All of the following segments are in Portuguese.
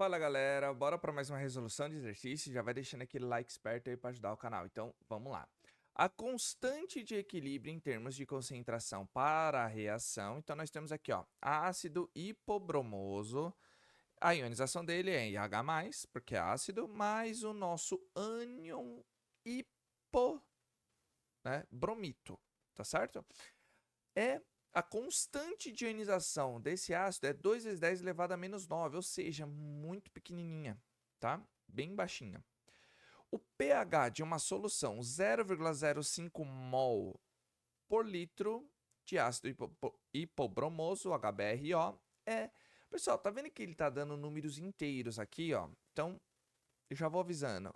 Fala galera, bora para mais uma resolução de exercício. Já vai deixando aquele like esperto aí para ajudar o canal. Então vamos lá. A constante de equilíbrio em termos de concentração para a reação. Então nós temos aqui, ó, ácido hipobromoso. A ionização dele é em H+, porque é ácido, mais o nosso ânion hipo, né, bromito, tá certo? A constante de ionização desse ácido é 2 vezes 10 elevado a menos 9, ou seja, muito pequenininha, tá? Bem baixinha. O pH de uma solução 0,05 mol por litro de ácido hipobromoso, HBRO, é... Pessoal, tá vendo que ele tá dando números inteiros aqui, ó? Então, eu já vou avisando.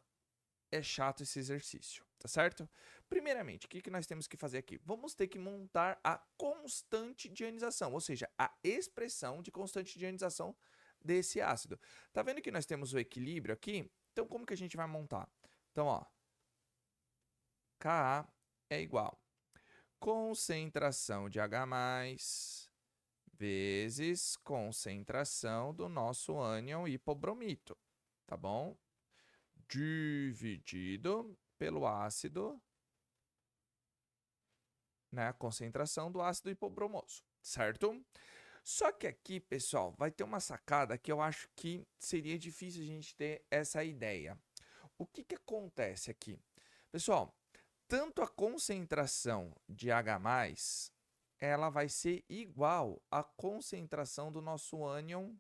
É chato esse exercício, tá certo? Primeiramente, o que nós temos que fazer aqui? Vamos ter que montar a constante de ionização, ou seja, a expressão de constante de ionização desse ácido. Tá vendo que nós temos o equilíbrio aqui? Então, como que a gente vai montar? Então, ó, Ka é igual concentração de H+, vezes concentração do nosso ânion hipobromito, tá bom? Dividido pelo ácido, né, a concentração do ácido hipobromoso, certo? Só que aqui, pessoal, vai ter uma sacada que eu acho que seria difícil a gente ter essa ideia. O que acontece aqui? Pessoal, tanto a concentração de H+, ela vai ser igual à concentração do nosso ânion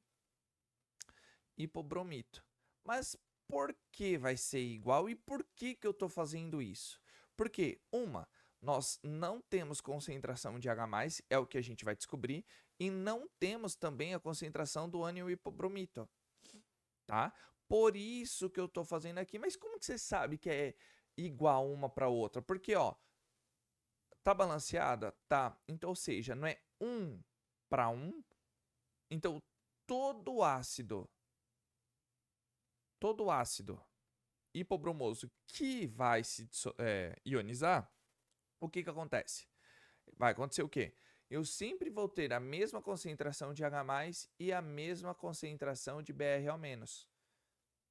hipobromito. Mas por que vai ser igual e por que eu estou fazendo isso? Porque, nós não temos concentração de H+, é o que a gente vai descobrir, e não temos também a concentração do ânion hipobromito, tá? Por isso que eu estou fazendo aqui. Mas como que você sabe que é igual uma para outra? Porque, ó, tá balanceada? Tá. Então, ou seja, não é 1 para 1. Então, todo ácido hipobromoso que vai se ionizar, o que acontece? Vai acontecer o quê? Eu sempre vou ter a mesma concentração de H+, e a mesma concentração de Br-,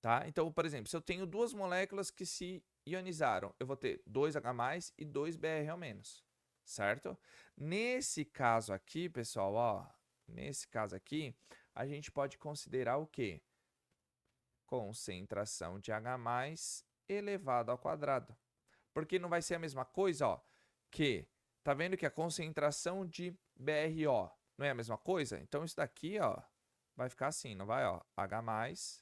tá? Então, por exemplo, se eu tenho duas moléculas que se ionizaram, eu vou ter 2H+ e 2Br-, certo? Nesse caso aqui, pessoal, ó, nesse caso aqui, a gente pode considerar o quê? Concentração de H+ elevado ao quadrado. Porque não vai ser a mesma coisa, ó, que... Tá vendo que a concentração de BRO não é a mesma coisa? Então isso daqui, ó, vai ficar assim, não vai, ó? H+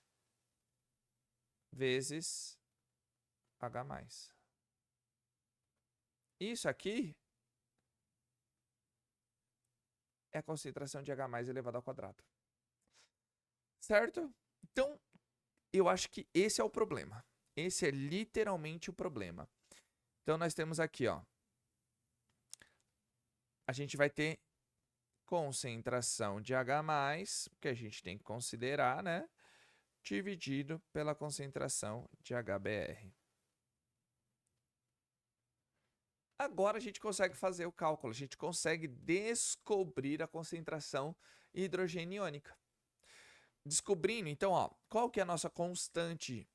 vezes H+. Isso aqui é a concentração de H+ elevado ao quadrado. Certo? Então, eu acho que esse é o problema. Esse é literalmente o problema. Então, nós temos aqui, ó. A gente vai ter concentração de H+, que a gente tem que considerar, né? Dividido pela concentração de HBr. Agora a gente consegue fazer o cálculo, a gente consegue descobrir a concentração hidrogeniônica. Descobrindo, então, ó, qual que é a nossa constante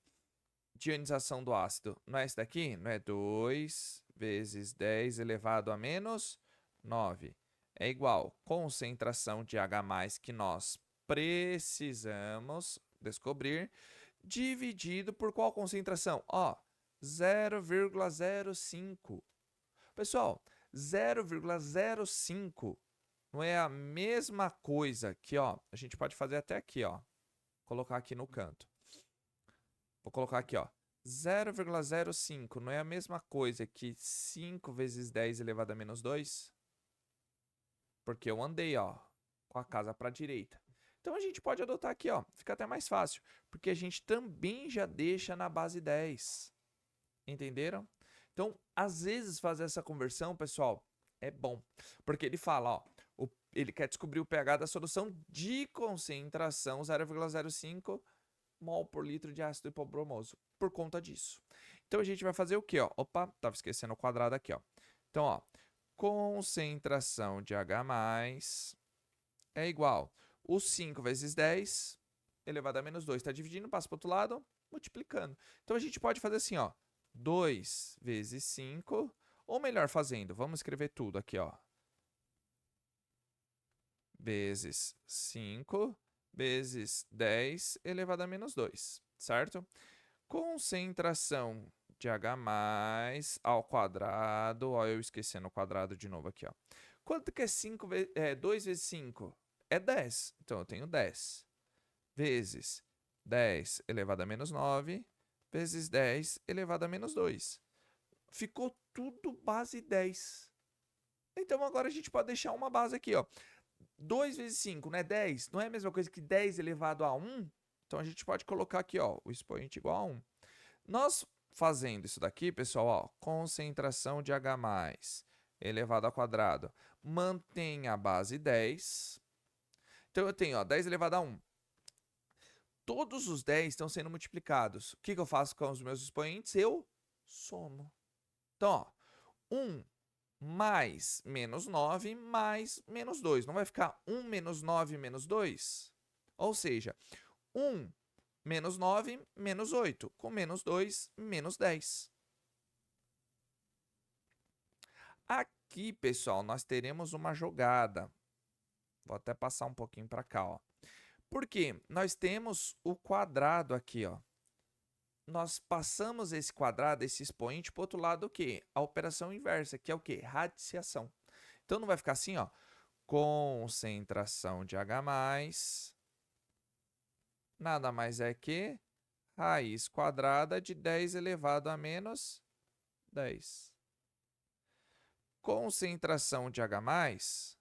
de ionização do ácido? Não é esse daqui? Não é 2 vezes 10 elevado a menos 9. É igual concentração de H+, que nós precisamos descobrir, dividido por qual concentração? Ó, 0,05. Pessoal, 0,05 não é a mesma coisa que, ó, a gente pode fazer até aqui, ó. Colocar aqui no canto. Vou colocar aqui, ó. 0,05 não é a mesma coisa que 5 vezes 10 elevado a menos 2? Porque eu andei, ó, com a casa para a direita. Então a gente pode adotar aqui, ó. Fica até mais fácil, porque a gente também já deixa na base 10. Entenderam? Então, às vezes fazer essa conversão, pessoal, é bom. Porque ele fala, ó, ele quer descobrir o pH da solução de concentração 0,05 mol por litro de ácido hipobromoso, por conta disso. Então, a gente vai fazer o quê, ó? Opa, tava esquecendo o quadrado aqui, ó. Então, ó, concentração de H+ é igual o 5 vezes 10 elevado a menos 2. Está dividindo, passa para o outro lado, multiplicando. Então, a gente pode fazer assim, ó. 2 vezes 5, ou melhor fazendo, vamos escrever tudo aqui, ó. Vezes 5 vezes 10 elevado a menos 2, certo? Concentração de H+ ao quadrado, ó, eu esquecendo o quadrado de novo aqui, ó. Quanto que é 2 vezes 5? É 10, então eu tenho 10 vezes 10 elevado a menos 9 vezes 10 elevado a menos 2. Ficou tudo base 10. Então agora a gente pode deixar uma base aqui, ó. 2 vezes 5, não é 10? Não é a mesma coisa que 10 elevado a 1? Então a gente pode colocar aqui, ó, o expoente igual a 1. Nós fazendo isso daqui, pessoal, ó, concentração de H+ elevado ao quadrado, mantém a base 10. Então eu tenho, ó, 10 elevado a 1. Todos os 10 estão sendo multiplicados. O que eu faço com os meus expoentes? Eu somo. Então, ó, 1 mais menos 9 mais menos 2. Não vai ficar 1 menos 9 menos 2? Ou seja, 1 menos 9 menos 8. Com menos 2, menos 10. Aqui, pessoal, nós teremos uma jogada. Vou até passar um pouquinho para cá, ó. Porque nós temos o quadrado aqui, ó. Nós passamos esse quadrado, esse expoente, para o outro lado o quê? A operação inversa, que é o quê? Radiciação. Então, não vai ficar assim, ó. Concentração de H+, nada mais é que raiz quadrada de 10 elevado a menos 10. Concentração de H+,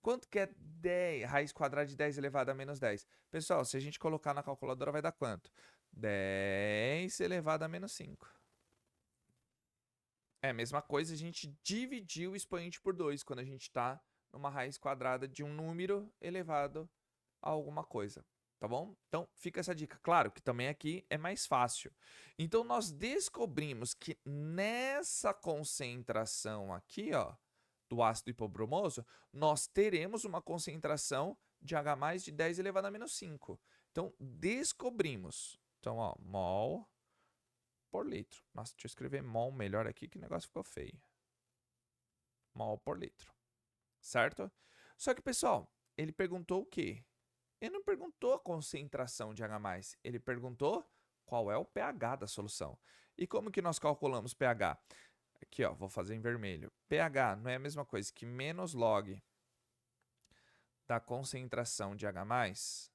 quanto que é 10, raiz quadrada de 10 elevado a menos 10? Pessoal, se a gente colocar na calculadora, vai dar quanto? 10 elevado a menos 5. É a mesma coisa, a gente dividir o expoente por 2 quando a gente está numa raiz quadrada de um número elevado a alguma coisa, tá bom? Então, fica essa dica. Claro que também aqui é mais fácil. Então, nós descobrimos que nessa concentração aqui, ó, do ácido hipobromoso, nós teremos uma concentração de H+ de 10 elevado a menos 5. Então, descobrimos. Então, ó, mol por litro. Nossa, deixa eu escrever mol melhor aqui, que o negócio ficou feio. Mol por litro. Certo? Só que, pessoal, ele perguntou o quê? Ele não perguntou a concentração de H+, ele perguntou qual é o pH da solução. E como que nós calculamos pH? Aqui, ó, vou fazer em vermelho. pH não é a mesma coisa que menos log da concentração de H+.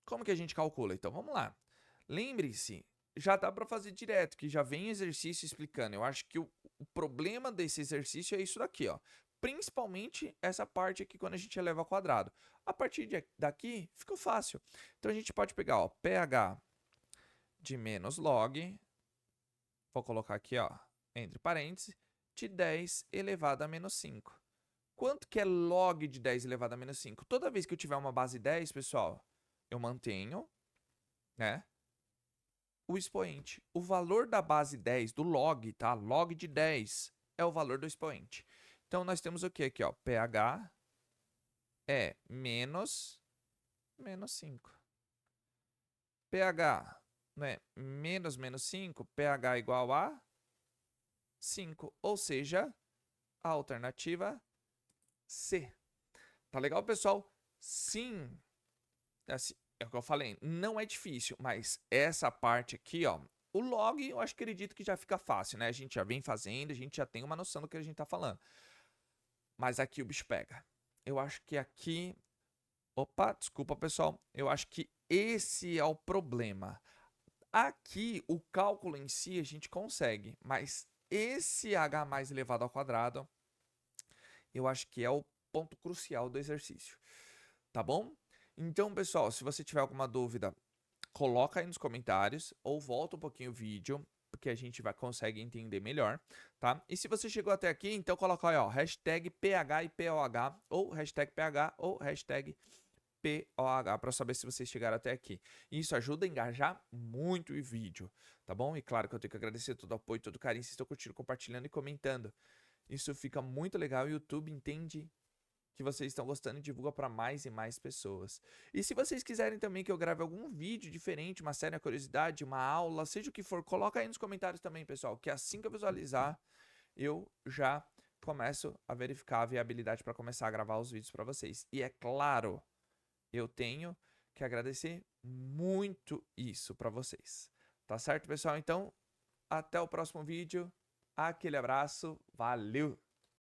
Como que a gente calcula? Então, vamos lá. Lembre-se, já dá para fazer direto, que já vem exercício explicando. Eu acho que o problema desse exercício é isso daqui, ó. Principalmente essa parte aqui quando a gente eleva ao quadrado. A partir daqui, ficou fácil. Então, a gente pode pegar, ó, pH de menos log, vou colocar aqui, ó, entre parênteses, de 10 elevado a menos 5. Quanto que é log de 10 elevado a menos 5? Toda vez que eu tiver uma base 10, pessoal, eu mantenho, né, o expoente. O valor da base 10, do log, tá? Log de 10 é o valor do expoente. Então, nós temos o que aqui, ó? pH é menos 5. pH, né? Menos 5, pH igual a 5. Ou seja, a alternativa C. Tá legal, pessoal? Sim. Assim, é o que eu falei, não é difícil, mas essa parte aqui, ó, o log eu acho que acredito que já fica fácil, né? A gente já vem fazendo, a gente já tem uma noção do que a gente tá falando. Mas aqui o bicho pega. Eu acho que aqui... Opa, desculpa, pessoal. Eu acho que esse é o problema. Aqui, o cálculo em si a gente consegue, mas esse H+ elevado ao quadrado, eu acho que é o ponto crucial do exercício. Tá bom? Então, pessoal, se você tiver alguma dúvida, coloca aí nos comentários ou volta um pouquinho o vídeo, porque a gente consegue entender melhor, tá? E se você chegou até aqui, então coloca aí, ó, hashtag PH e POH, ou hashtag PH ou hashtag POH, para saber se vocês chegaram até aqui. Isso ajuda a engajar muito o vídeo, tá bom? E claro que eu tenho que agradecer todo o apoio, todo o carinho, vocês estão curtindo, compartilhando e comentando. Isso fica muito legal e o YouTube entende que vocês estão gostando e divulga para mais e mais pessoas. E se vocês quiserem também que eu grave algum vídeo diferente, uma série, uma curiosidade, uma aula, seja o que for, coloca aí nos comentários também, pessoal, que assim que eu visualizar, eu já começo a verificar a viabilidade para começar a gravar os vídeos para vocês. E é claro, eu tenho que agradecer muito isso para vocês. Tá certo, pessoal? Então, até o próximo vídeo. Aquele abraço. Valeu!